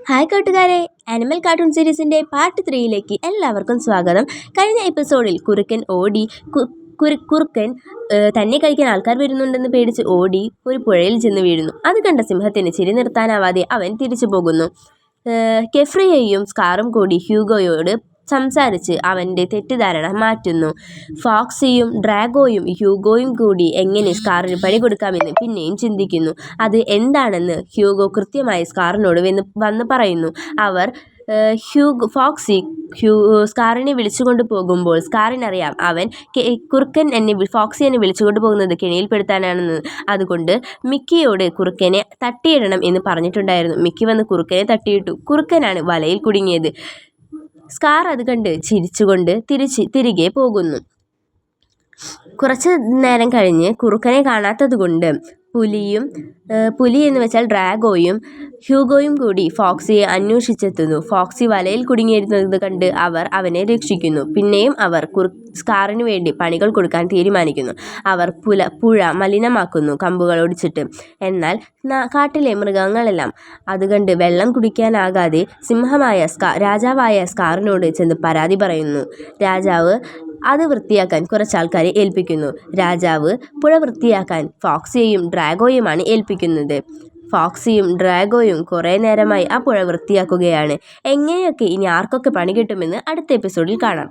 Hi കൂട്ടുകാരെ, animal cartoon സീരീസിൻ്റെ part 3യിലേക്ക് എല്ലാവർക്കും സ്വാഗതം. കഴിഞ്ഞ എപ്പിസോഡിൽ കുറുക്കൻ ഓടി കുറുക്കൻ തന്നെ കഴിക്കാൻ ആൾക്കാർ വരുന്നുണ്ടെന്ന് പേടിച്ച് ഓടി ഒരു പുഴയിൽ ചെന്ന് വീഴുന്നു. അത് കണ്ട സിംഹത്തിന് ചിരി നിർത്താനാവാതെ അവൻ തിരിച്ചു പോകുന്നു. കെഫ്രിയയും സ്കാറും കൂടി ഹ്യൂഗോയോട് സംസാരിച്ച് അവൻ്റെ തെറ്റിദ്ധാരണ മാറ്റുന്നു. ഫോക്സിയും ഡ്രാഗോയും ഹ്യൂഗോയും കൂടി എങ്ങനെ സ്കാറിന് പണി കൊടുക്കാമെന്ന് പിന്നെയും ചിന്തിക്കുന്നു. അത് എന്താണെന്ന് ഹ്യൂഗോ കൃത്യമായി സ്കാറിനോട് വന്ന് പറയുന്നു. അവർ ഫോക്സി സ്കാറിനെ വിളിച്ചുകൊണ്ട് പോകുമ്പോൾ സ്കാറിനറിയാം അവൻ ഫോക്സി എന്നെ വിളിച്ചുകൊണ്ട് പോകുന്നത് കെണിയിൽപ്പെടുത്താനാണെന്ന്. അതുകൊണ്ട് മിക്കിയോട് കുറുക്കനെ തട്ടിയിടണം എന്ന് പറഞ്ഞിട്ടുണ്ടായിരുന്നു. മിക്കി വന്ന് കുറുക്കനെ തട്ടിയിട്ടു. കുറുക്കനാണ് വലയിൽ കുടുങ്ങിയത്. സ്കാർ അത് കണ്ട് ചിരിച്ചുകൊണ്ട് തിരികെ പോകുന്നു. കുറച്ച് നേരം കഴിഞ്ഞ് കുറുക്കനെ കാണാത്തതുകൊണ്ട് പുലി എന്ന് വെച്ചാൽ ഡ്രാഗോയും ഹ്യൂഗോയും കൂടി ഫോക്സിയെ അന്വേഷിച്ചെത്തുന്നു. ഫോക്സി വലയിൽ കുടുങ്ങിയിരുന്നത് കണ്ട് അവർ അവനെ രക്ഷിക്കുന്നു. പിന്നെയും അവർ സ്കാറിന് വേണ്ടി പണികൾ കൊടുക്കാൻ തീരുമാനിക്കുന്നു. അവർ പുഴ മലിനമാക്കുന്നു കമ്പുകൾ ഒടിച്ചിട്ട്. എന്നാൽ കാട്ടിലെ മൃഗങ്ങളെല്ലാം അത് കണ്ട് വെള്ളം കുടിക്കാനാകാതെ രാജാവായ സ്കാറിനോട് ചെന്ന് പരാതി പറയുന്നു. രാജാവ് അത് വൃത്തിയാക്കാൻ കുറച്ചാൾക്കാരെ ഏൽപ്പിക്കുന്നു. രാജാവ് പുഴ വൃത്തിയാക്കാൻ ഫോക്സിയെയും ഡ്രാഗോയുമാണ് ഏൽപ്പിക്കുന്നത്. ഫോക്സിയും ഡ്രാഗോയും കുറേ നേരമായി ആ പുഴ വൃത്തിയാക്കുകയാണ്. എങ്ങനെയൊക്കെ ഇനി ആർക്കൊക്കെ പണി കിട്ടുമെന്ന് അടുത്ത എപ്പിസോഡിൽ കാണാം.